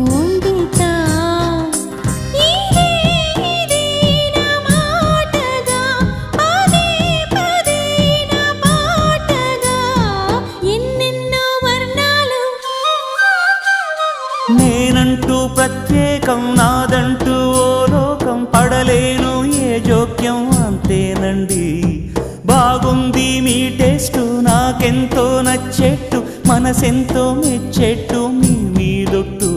వండితా ఇదే నా మాటగా పదే పదే నా పాటగా ఎన్నెన్నో వర్ణాలు నేనంటూ ప్రత్యేకం నాదంటూ ఓ లోకం పడలేను ఏ జోక్యం అంతేనండి బాగుంది మీ టేస్టు నాకెంతో నచ్చేట్టు మనసెంతో మెచ్చేట్టు మీ మీదొట్టు